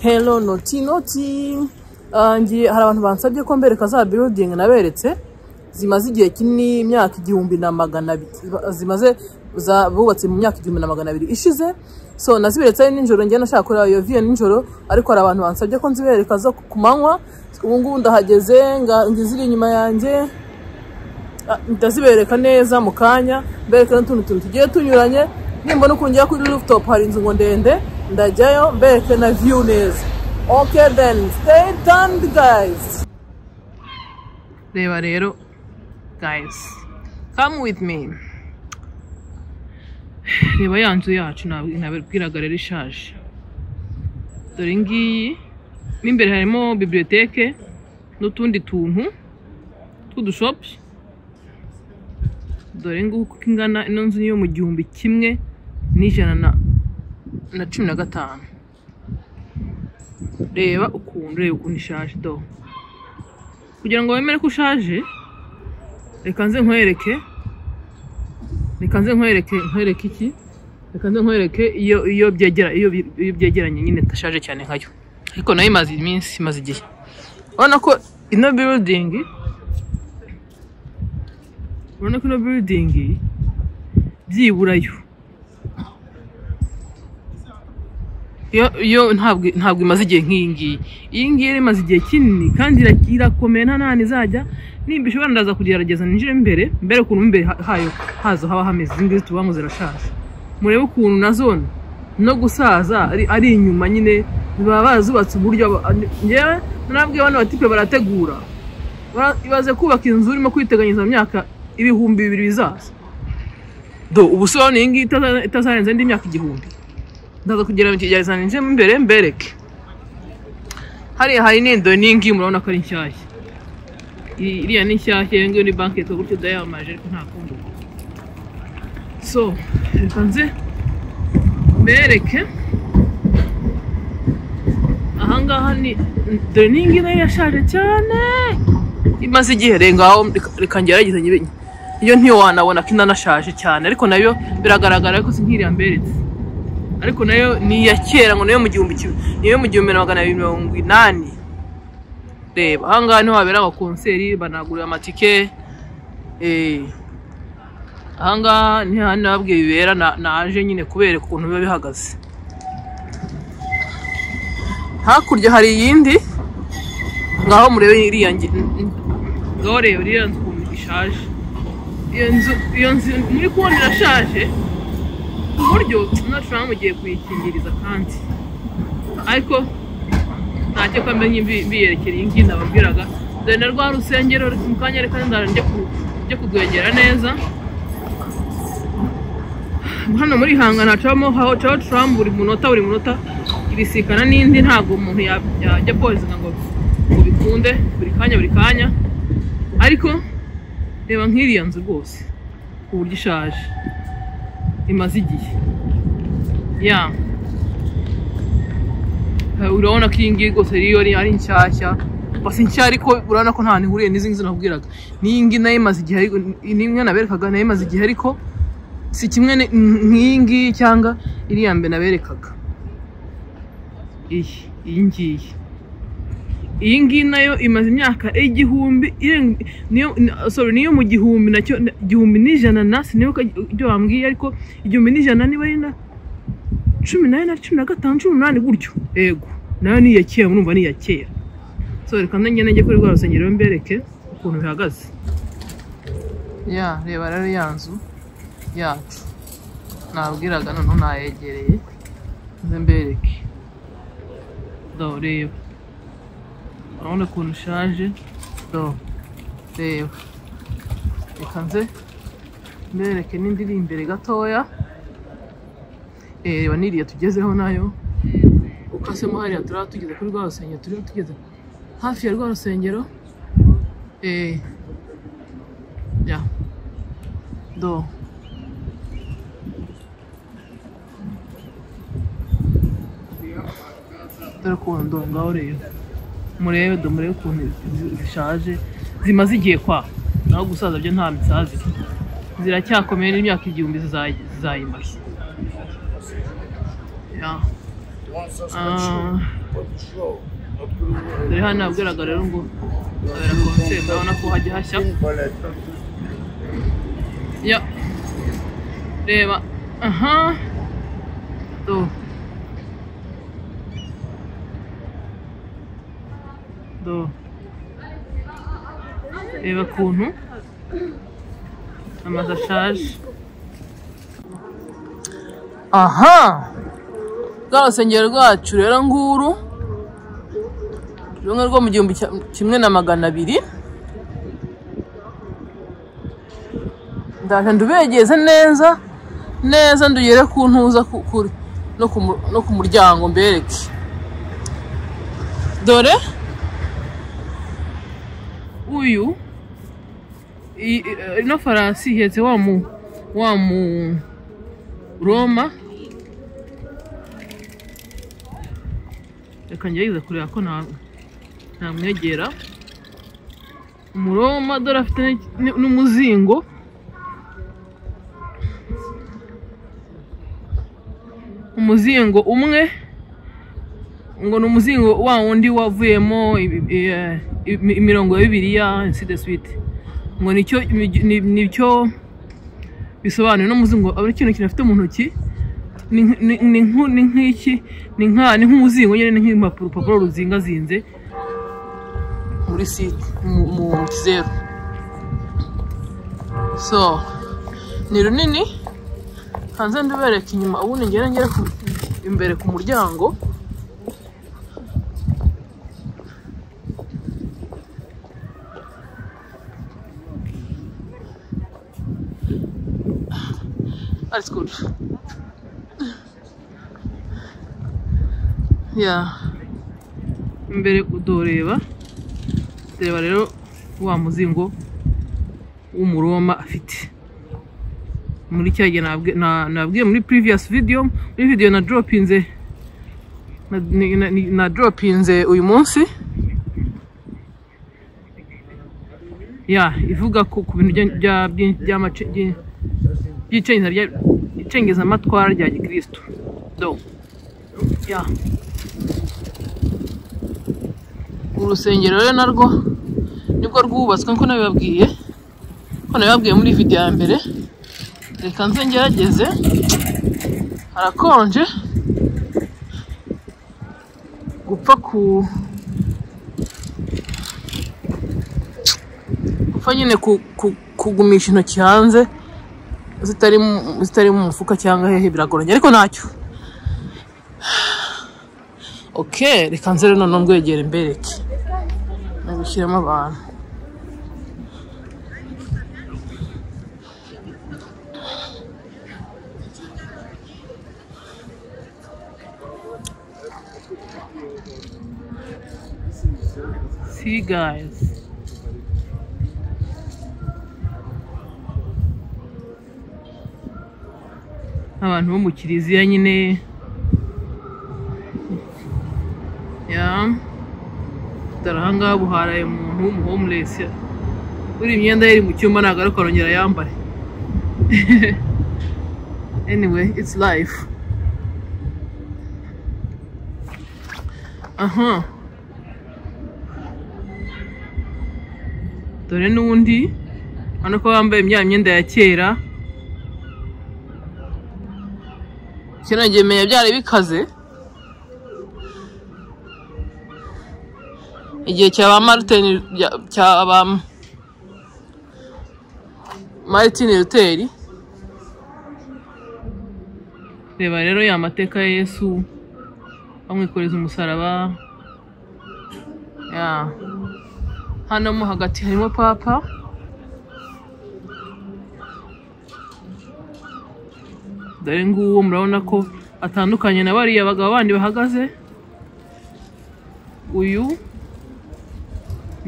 Hello noti ngi hari abantu bansabye ko mbereka za building naberetse zimaze igihe kinini imyaka 1200 zimaze bubatse mu myaka 1200 ishize. So naziberetse n'injoro ngiye nashaka kureba iyo view n'injoro, ariko hari abantu bansabye ko nzibereka zo kumanywa. Ubu ngubu ndahageze ngiziri inyuma yanjye, ndazibereka neza mu kanya, mbereka n'utuntu tugiye tunyuranye. Nimbona uko ngiye kuri rooftop hari inzu ngo ndende, ndajyayo mbereke na view neza. Okay then, stay tuned guys. Reba rero guys, come with me. Reba ya nzu yacu nababwiraga rero ishaje. Dore ngiyi imbere harimo bibliothèque n'utundi tuntu tw'udushops. Dore nguko ingana ino nzu yo mu 1115. Reba ukuntu ishaje do. Kugira ngo wemere ko ushaje, reka nze nkwereke iki. Reka nze nkwereke iyo byegeranye nyine tashaje cyane nkayo. Ariko nayo imaze iminsi, imaze igihe. Urabona ko ino building byiburayo. Yo ntabwo imaze igihe nk'ingi. Iyi ngiyi imaze igihe kinini kandi irakomeye nta nani zajya. Nimba ishobora ndaza kugerageza ninjire mbere ukuntu imbere hazo haba hameze. Ingizi tubango zirashaje. Murebe ukuntu nazone no gusaza ari inyuma nyine baba bazubatse uburyo. Ngewe nabwiye bano batipe barategura. Ibaze kubaka inzu urimo kwiteganyiriza mu myaka 2000 bizaza. Do ubusone iyi ngiyi itazarenza indi myaka 1000. Ndaza kugira ngo nje mbere mbereke. Hari nendo ningi murabona ko ari nshyashya. Iriya ni nshyashya ngo ni banke to gutyo dayamaje ariko nta kundi. So, nze mbereke. Ahangaha ni dore ningi nayo yashaje cyane. Imaze igihe rengaho reka ngerageza nyibenye. Iyo ntiyo wanabona ko inanashaje cyane, ariko nayo biragaragara ko sinkiriya mberetse. Ariko nayo ni ya kera ngo nayo mu 1280. Reba ahangaha niho habera abakonseri banagurira amatike. Ahangaha ni hano nabwiye bibera naje nyine kubereka ukuntu biba bihagaze. Hakurya hari iyindi ngaho murebe iriya ngaho reba iriya nzu ishaje. Iyo nzu muri kubona irashaje uburyo nashaka mugiye kuyikingiriza kandi ariko ntacyo kamenye biyerekera ingi nababwiraga. Dore na rwa rusengero mu kanya reka ndaranje kugwegera neza. Hano muri hangana hacamo haho tram buri munota ibisikana n'indi. Ntago umuntu yajya pozinga ngo bikunde buri kanya, ariko reba nk'iriya nzu rwose uburyo ishaje imaze igihe. Urabona ko iyi ngiyi rwose ari nshyashya. Basi nshya ariko urabona ko nta nihuriye n'izi nzu nakubwiraga. N'iyi ngiyi nayo imaze igihe, nimwe naberekaga nayo imaze igihe, ariko si kimwe nk'iyi ngiyi cyangwa iriya mbe naberekaga. Iyi ngiyi nayo imaze imyaka 1000. Niyo mu 1000 nacyo 1100 nasi niyo ibyo bambwiye, ariko 1100 niba ari na 18 18 gutyo. Yego nayo ni ya kera, murumva ni ya kera. So reka njye kuri rwa rusengero mbereke ukuntu bihagaze. Reba rero ya nzu yacu nabwiraga none nayegereye nze mbereke. Do reba urabona ukuntu ushaje. Do reba reka nze mbereke n'indi iri imbere gatoya. Reba niriya tugezeho nayo ukasemo hariya tugeze kuri rwa rusengero. Tugeze hafi ya rwa rusengero. Do dore ukuntu ngaho rero murebe ukuntu zishaje zimaze igihe kwa naho gusaza byo nta mitsazi. Ziracyakomeye n'imyaka 1000 zizayimaze. dore hano nabwiraga rero ngo abera concert ndabona ko hajya hashya ya reba aha do reba kuntu amazi ashaje aha rwa rusengero rwacu rero nguru rumwe rwo mu 1200 ndaje ndubegeze neza ndugere ku ntuza no ku muryango mbereke dore uyu ino farasi ihetse wa mu Roma reka ngerageze kureba ko namwegera umuroma dore afite n'umuzingo umwe ngo n'umuzingo wa wundi wavuyemo imirongo ya Bibiliya ainsi de suite ngo nicyo bisobanuye n'umuzingo aba ikintu kinafite mu ntoki ni nk'umuzingo nyine ni nk'impapuro ruzingazinze muri site mu kizeru so ni runini hanze ndubereka inyuma ubundi ngere imbere ku muryango alles gut ya imbere udoreba rero wa muzingo w'umuroma afite muri cyagiye nabwiye muri previous video na dropinze uyu munsi ya ivuga ku bintu by'icengeza amatwara rya Gikristo do ya urusengero rero narwo nibwo rwubatswe nko nabibabwiye muri video ya mbere reka nze ngerageze harakonje gupfa nyine kugumisha intoki hanze zitari mu mufuka cyangwa hehe biragoranye ariko ntacyo okay reka nze rero none ngwegere mbereke nabishyiramo abantu see guys abantu bo mu kiliziya nyine ya darahanga buharaye umuntu w'umuhomeless uri imyenda yari mu cyumba nagaruka arongera yambaye anyway it's life aha dore n'undi hano ko bambaye imyenda ya kera kino gemeye byari bikaze igihe Martin Luther reba rero ya mateka ya Yesu bamwikoreza umusaraba ya hano mo hagati harimo papa dore nguwo murabona ko atandukanye na bariya bagabo bandi bahagaze uyu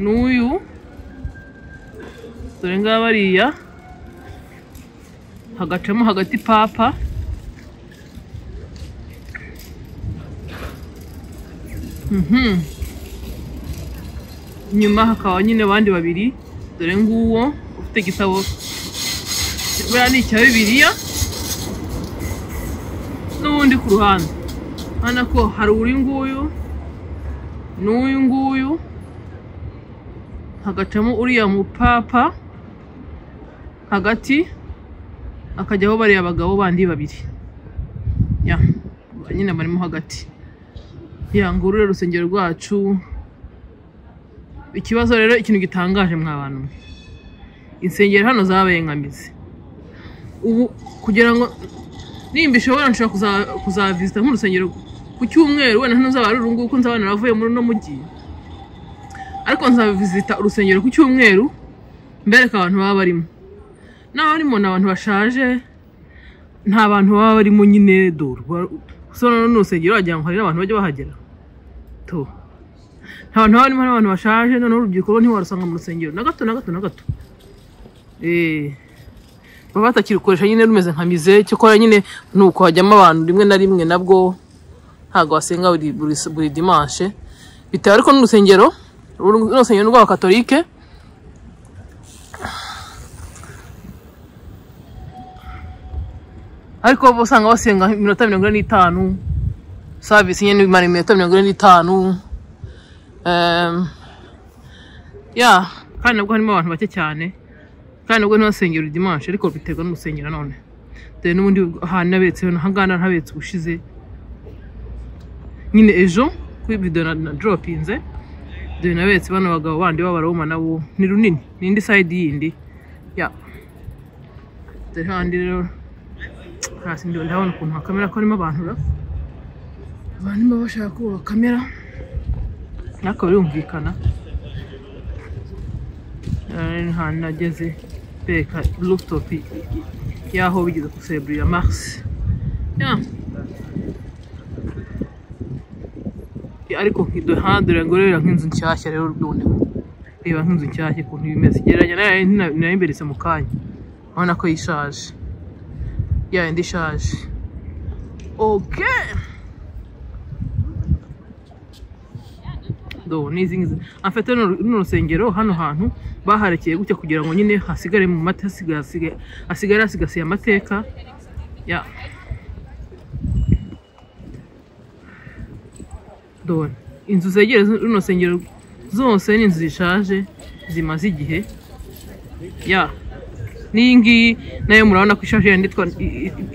n'uyu dore ngaba bariya hagacamo hagati papa nyuma hakaba nyine abandi babiri dore nguwo ufite igitabo buriya ni icya Bibiliya n'ubundi ku ruhande hano ko hari uri nguyu n'uyu nguyu hagacamo uriya mupapa hagati akajyaho bari abagabo bandi babiri ya nyine barimo hagati ya ngurure rusengero rwacu. Ikibazo rero ikintu gitangaje mwabantu insengero hano zabaye ngamizi ubu kugira ngo nimba ishobora nshaka kuzavisita nk'urusengero ku cyumweru wenda ntuzaba ari urungu kuko nzabana navuye muri no mujyi ariko nzavisita urusengero ku cyumweru mbereka abantu baba barimo n'abarimo n'abantu bashaje nta bantu baba barimo nyine dore so n'urusengero wagira ngo hari n'abantu bajya bahagera to nta bantu barimo n'abantu bashaje none urubyiruko ntiwarusanga mu rusengero na gato baba batakirikoresha nyine rumeze nka mize cyo kora nyine nuko hajyamo abantu rimwe na rimwe nabwo ntago wasenga buri dimanche bitaye ariko n'urusengero rwa Katolike ariko usanga basenga iminota 45 service nyine imara iminota 45 ya kandi nabwo harimo abantu bake cyane kandi nabwo n'abasengera dimanche ariko biterwa n'umusengero none dore n'ubundi ahantu nabetse hangana ntabetse ubushize nyine ejo kuri video na dropinze dore nabetse bano bagabo bandi b'abaroma nabo ni runini n'indi side yindi ya dore handi rero hasi ndabona ukuntu kamera ko arimo abantu bashaka ko kamera nako birumvikana hano nageze beka rooftop yaho bigeze kucelebrate Mars ya ariko kido handure ngorera nk'inzu nshyashya rero rwone reba nk'inzu nshyashya kuntu bimeze geranya nayo imberetse mu kanya ubona ko yishaje ya indi shaje okay do nizingize afite n'urusengero hano hantu baharekeye gutya kugira ngo nyine hasigare mu mata hasigasiye amateka ya do inzu zegere n'urusengero zose n'inzu zishaje zimaze igihe ya ningi nayo murabona ko ishaje yanditwa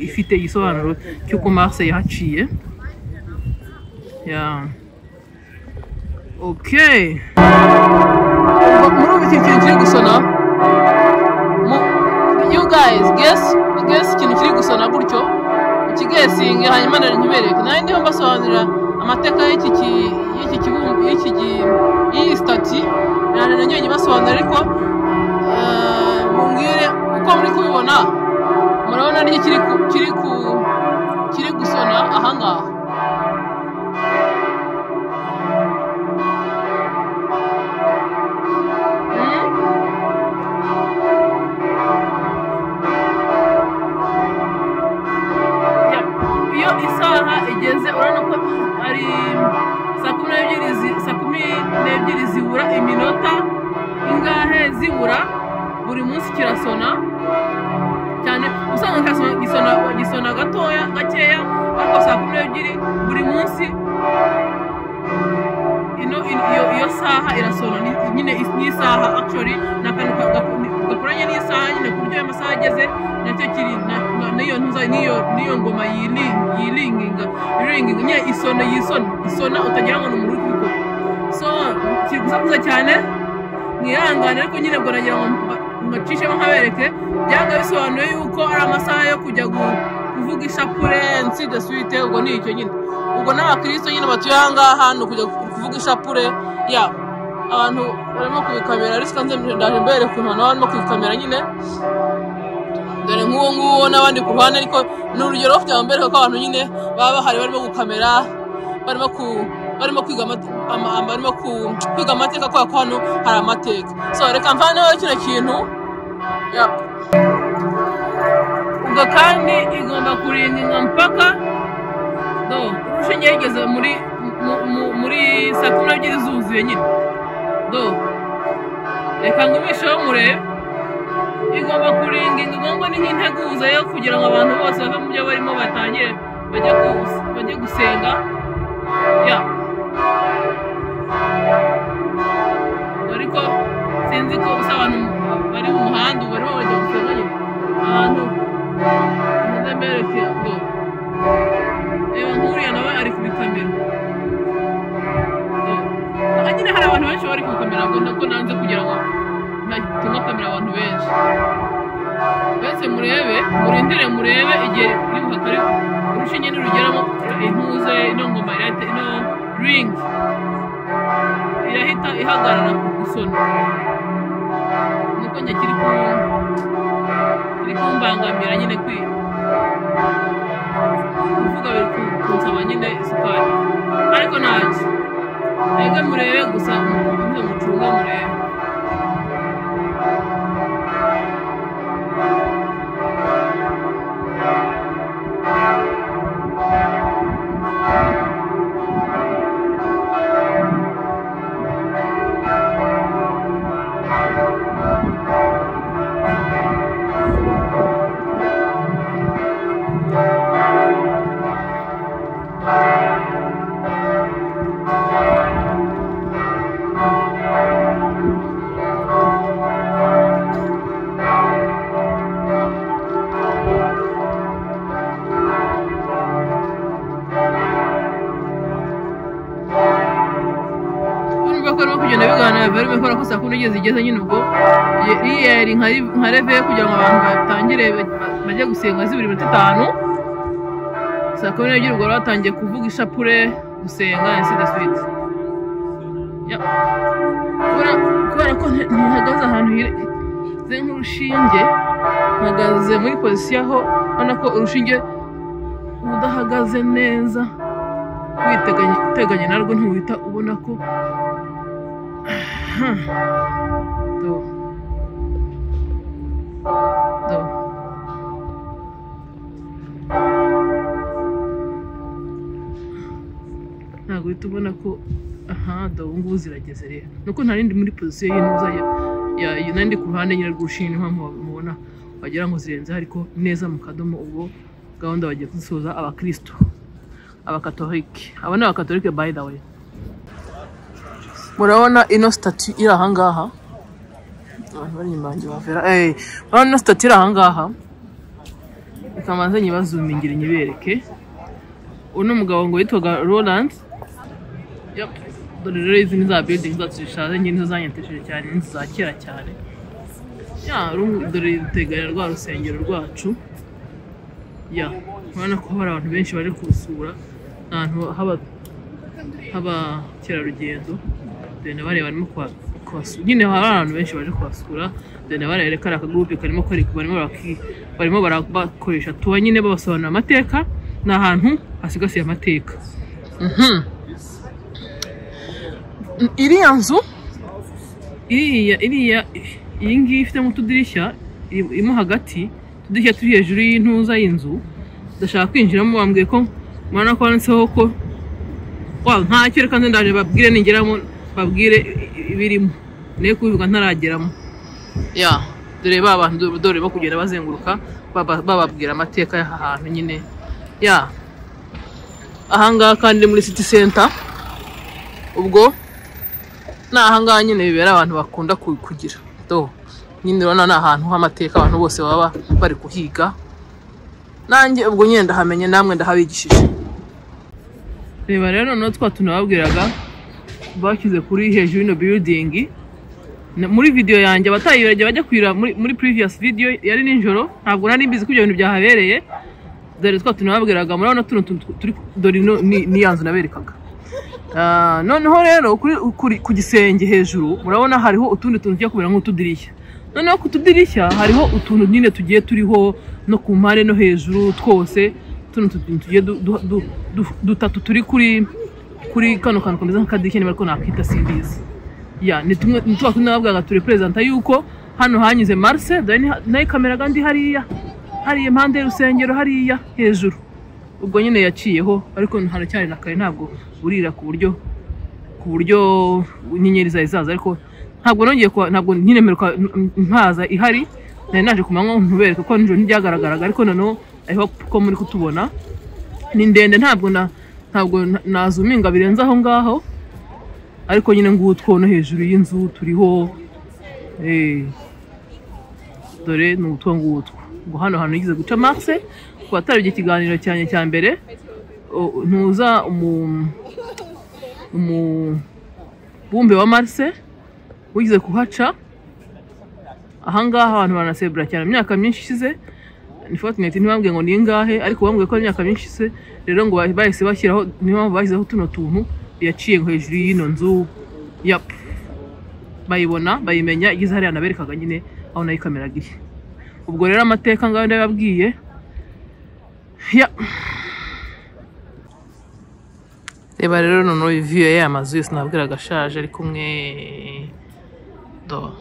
ifite igisobanuro cy'uko Mars yahaciye ya okay muri ikintu kiri gusona you guys guess ikintu kiri gusona gutyo ukigesinge hanyuma narinyubereke nayo ndiho mbasobanurira amateka y'iki kibumbu iyi stati nanjye nyibasobanurira ariko mumbwire uko muri kubibona murabona ari kiri gusona ahangaha igeze urana ko ari saa 12 zibura iminota ingahe zibura buri munsi kirasona cyane usanga gisona gatoya gakeya ariko saa 12 buri munsi iyo saha irasona nyine isaha actually nakantu gakoranye n'isaha nyine kuryo amasaha ageze nacyo kiri niyo ngoma yilinginga nyine isona utagira ngo n'umuri kubikora so kigusakuza cyane mwihangane ariko nyine ngo nagira ngo ngacishemo nkabereke byanga bisobanuye yuko ari amasaha yo kujya kuvuga ishapure nside suite ubwo ni icyo nyine ubwo n'abakristo nyine batuye ahangaha hano kujya kuvuga ishapure ya abantu barimo kubikamera ariko nze ndaje mbere ku muntu barimo kubikamera nyine dore nguwo n'abandi ku ruhande ariko n'urugero rufite mbere ko abantu nyine baba bahari barimo gukamera barimo kwiga amateka kwa hano hari amateka so reka mvaneho kino kintu ya ubwo kandi igomba kurinda mpaka do urushinge yigeze muri saa 12 zuzuye nyine do reka ngumisheho murebe igomba kurinda ingomba n'integuza yo kugira ngo abantu bose bave mu byo barimo batangire bajye gusenga ya ariko sinzi ko gusa abantu bari mu muhanda bari bajya gusenga nyine ahantu ndamereke ngo nkuriya nawe ari kubikamera nyine hari abantu benshi bari kubikamera ngo nako nanze kugira ngo ntatuma kamera abantu benshi bese murindire murebe igihe iri buhakare urushinge nirugeramo intuze ino ngoma ino ring irahita ihagarara ku gusona nuko njye kiri kumbangamira nyine kuvuga biri kunsaba nyine isukari ariko ntacyo mwebwe murebe gusa mucunga murebe bari bakora ko saa 10 zigeze nyine ubwo yari nka reve kugira ngo abantu batangire bajye gusenga zibiri 5 saa 10 ubwo batangiye kuvuga ishapure gusenga ya sida suite ya kubera ko ntihagaze ahantu ze nk'urushinge mpagaze muri position aho ubona ko urushinge udahagaze neza witeganye narwo ntuwita ubona ko ntabwo uhita ubona ko ngubu zirageze rero nuko ntarindi muri position y'intuza ya nandi ku ruhande nyine rw'urushinge mpamvu mubona wagira ngo zirenze ariko neza mu kadomo ubwo gahunda bagiye kuzisoza abakristo abakatolike aba ni abakatolike by the way murabona ino statue iri ahangaha abantu bari inyuma yanjye bavera murabona ino statue iri ahangaha ikamanze nyibazumingire nyibereke uno mugabo ngo yitwaga Roland dore rero izi ni za building zacu zishaje nyine zanyantesheje cyane n'inzu za kera cyane dore duteganya rwa rusengero rwacu urabona ko hari abantu benshi baje kusura ahantu haba kerarugendo dore bari barimo kwasura nyine hari abantu benshi baje kwasura dore bari kari akagroupe karimo barimo barakoresha tuwa nyine babasobanura amateka n'ahantu hasigasiye amateka iriya nzu iyi ngiyi ifitemo utudirishya irimo hagati utudirishya turi hejuru y'intuza y'inzu ndashaka kwinjiramo bambwiye ko mubona ko handitseho ko ntacyo reka ndaje babwire ningeramo babwire ibirimo niyo kubivuga ntarageramo dore ba bantu dore bo kugenda bazenguruka bababwira amateka y'aha hantu nyine ahangaha kandi muri city center ubwo ni ahangaha nyine bibera abantu bakunda kugira nyine urabona ni ahantu h'amateka abantu bose baba bari kuhiga nanjye ubwo nyine ndahamenye namwe ndahabigishije reba rero noneho twa tunababwiraga bashyize kuri hejuru y'ino building muri video yanjye abatayibirage bajya kwira muri previous video yari ninjoro ntabwo nari mbizi ko ibyo bintu byahabereye dore twa tunababwiraga murabona turi dore ni yanzu naberekaga noneho rero ku gisenge hejuru murabona hariho utundi tuntu tugiye kubera nk'utudirishya noneho ku tudirishya hariho utuntu nyine tugiye turiho no ku mpande no hejuru twose tuntu tugiye dutatu turi kuri kano kantu kameze nk'akadirishya niba ariko nakwita simbizi ni tuba tunababwaga turi presenta yuko hano hanyuze Marse nayo kamera kandi hariya impande y'urusengero hariya hejuru ubwo nyine yaciyeho ariko haracyari na kare ntabwo burira ku buryo inyenyeri zaza ariko ntabwo nyine meruka mpaza ihari nari naje kumanywa ntubereka ko nijoro ntibyagaragaraga ariko noneho ariho ko muri kutubona ni ndende ntabwo ntabwo nazuminga birenze aho ngaho, ariko nyine ngutwo no hejuru y'inzu turiho. Dore ni utwo ngutwo ngo hano hantu yigize guca Marse. Ku batarabye ikiganiro cyane cya mbere, ntuza umubumbe wa Marse wigize kuhaca. Ahangaha abantu banasebura cyane imyaka myinshi ishize. Ni Fortnite ntibambwiye ngo ni ingahe, ariko bambwiye ko imyaka myinshi ishize. Rero ngo bahise bashyiraho, niyo mpamvu bashyizeho tuno tuntu yaciye ngo hejuru y'ino nzu. Bayibona bayimenya igize hariya naberekaga nyine aho nayo kamera iri. Ubwo rero amateka ngaho ndababwiye. Reba rero noneho view ya mazu yose nabwiraga ashaje ari kumwe do.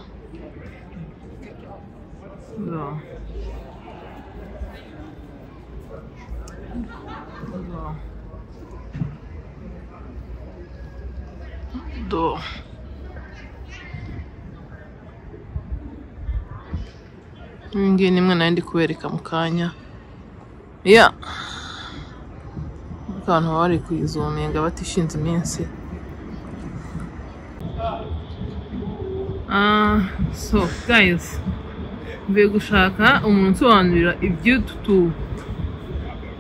Ngiye nimwe nandi kubereka mu kanya. Abantu bari kuyizuminga batishinze iminsi. So guys, mbe gushaka umuntu usobanurira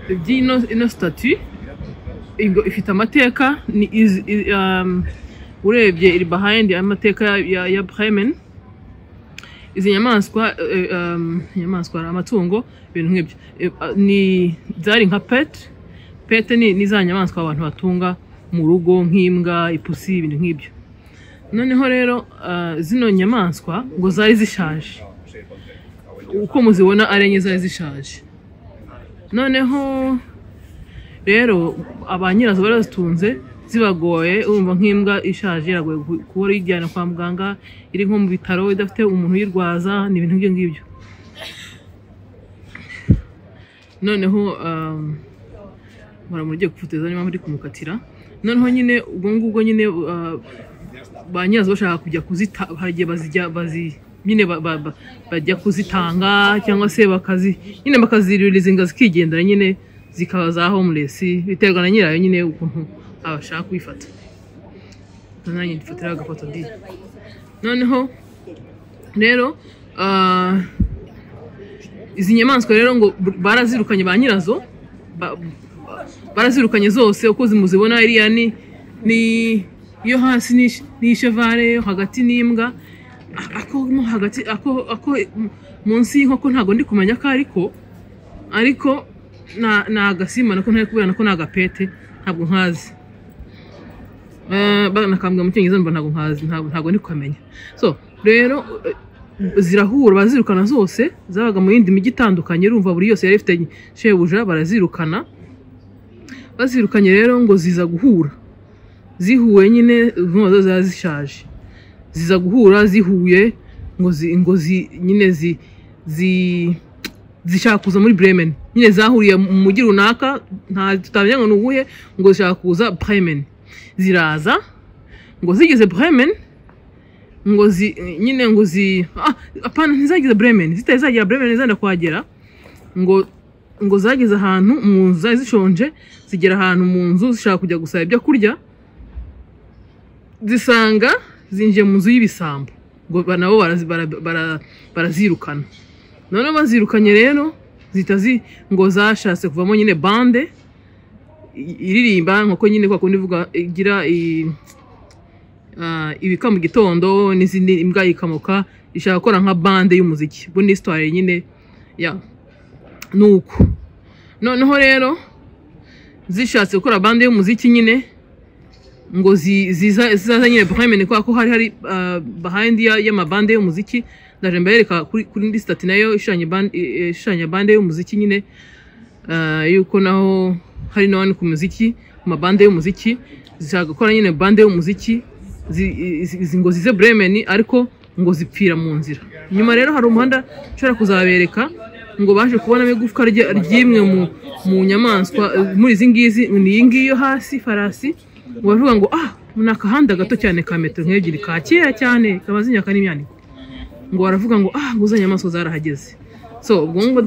iby'ino statue ingo ifite amateka. Ni urebye iri behind amateka ya Bremen. Izi nyamaswa amatungo ibintu nk'ibyo ni zari nka pet ni za nyamaswa abantu batunga mu rugo nk'imbwa, ipusi, ibintu nk'ibyo. Noneho rero zino nyamaswa ngo zari zishaje, uko muzibona ari enye zari zishaje. Noneho rero abanyirazo barazitunze zibagoye. Urumva nk'imbwa ishaje iragoye kuba yijyana kwa muganga, iri nko mu bitaro idafite umuntu uyirwaza, ni ibintu nk'ibyo ngibyo. Noneho baramurye gufuteza niba muri kumukatira. Noneho nyine ubwo ngubwo nyine banyirazo bashaka kujya hagiye nyine bajya kuzitanga, cyangwa se bakaziririza inga zikigendera nyine zikaba za homeless, biterwa na nyirayo nyine ukuntu abashaka kwifata. Nanjye ndifatira agafoto ndi. Noneho rero izi nyamaswa rero ngo barazirukanye ba nyirazo, barazirukanye zose uko zimuzibona. Iriya ni yo hasi ni chevale, yo hagati n'imbwa, ako munsi y'inkoko ntago ndi kumenya ko ariko na agasimba nako ntari kubera nako nagapete ntabwo nkazi. Nakambwa mu cyongereza mba ntago ndi kumenya. So rero zirahura, bazirukana zose, zabaga mu yindi mijyi itandukanye. Urumva buri yose yari ifite shebuja, barazirukana. Bazirukanye rero ngo ziza guhura, zihuye nyine zo zazishaje, ziza guhura zihuye ngo nyine zishaka kuza muri Bremen. Nyine zahuriye mu mujyi runaka, nta tutamenya ngo nuguhe, ngo zishaka kuza Bremen. Ziraza ngo zigeze Bremen, ngo nyine ngo apana ntizagize Bremen, zitazagira Bremen zenda kuhagera, ngo zageze ahantu mu nzu zari zishonje, zigera ahantu mu nzu zishaka kujya gusaba ibyo kurya, zisanga zinjiye mu nzu y'ibisambo. Ngo nabo barazirukana. None bazirukanye rero ngo zashatse kuvamo nyine bande iririmba nko nyine kwa kundi vuga igira ibika mu gitondo, n'izindi imbwa yikamuka, ishaka gukora nka bande y'umuziki. Bo ni histoire nyine nuko. Noneho rero zishatse gukora bande y'umuziki nyine ngo ziza nyine Bremen, ko hari behind y'amabande y'umuziki. Ndaje mbereka kuri ndi stati nayo ishanya bande y'umuziki nyine, yuko naho hari no ku muziki, ku mabande y'umuziki. Zishaka gukora nyine bande y'umuziki, ngo zize Bremen, ariko ngo zipfira mu nzira. Nyuma rero hari umuhanda ushobora kuzabereka, ngo baje kubona igufwa ry'imwe mu nyamaswa muri izi ngizi. Ni iyi ngiyi yo hasi farasi, ngo bavuga ngo ni akahanda gato cyane ka metero nk'ebyiri ka kera cyane kabaze imyaka n'imyaniko. Ngo baravuga ngo guza nyamaswa zarahageze. So ubwo ngo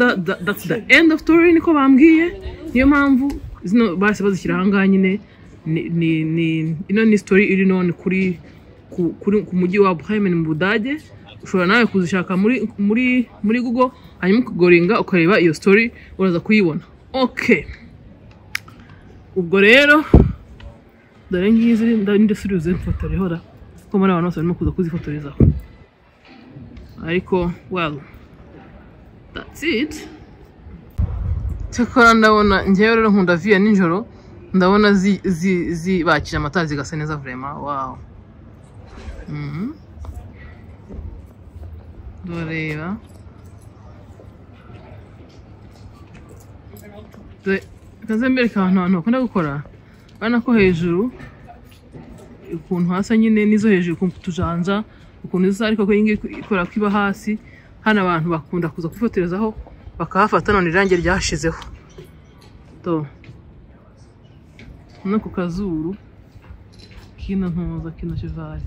that's the end of story niko bambwiye. Niyo mpamvu zino base bazishyira ahangaha nyine ino ni story iri none kuri ku mujyi wa Bremen mu Budage. Ushobora nawe kuzishaka muri Google hanyuma ukagoringa ukareba iyo story uraza kuyibona. Okay, ubwo rero dore ngizi ndasubize mfotorehora ko muri abantu bose barimo kuza kuzifotorezaho, ariko well that's it. Cyakora ndabona njyewe rero nkunda via nijoro, ndabona bakije amatara zigasa neza vraiment. Wow. Doreba kaze mbere abantu bakunda gukora, bana ko hejuru ukuntu hasa nyine nizo hejuru ku tujanja ukuntu zisa, ariko ko ingi ikora kiba hasi. Hana abantu bakunda kuza kwifotorezaho bakahafata none irange ryashizeho to no ku kazuru kino ntuza kino cheval.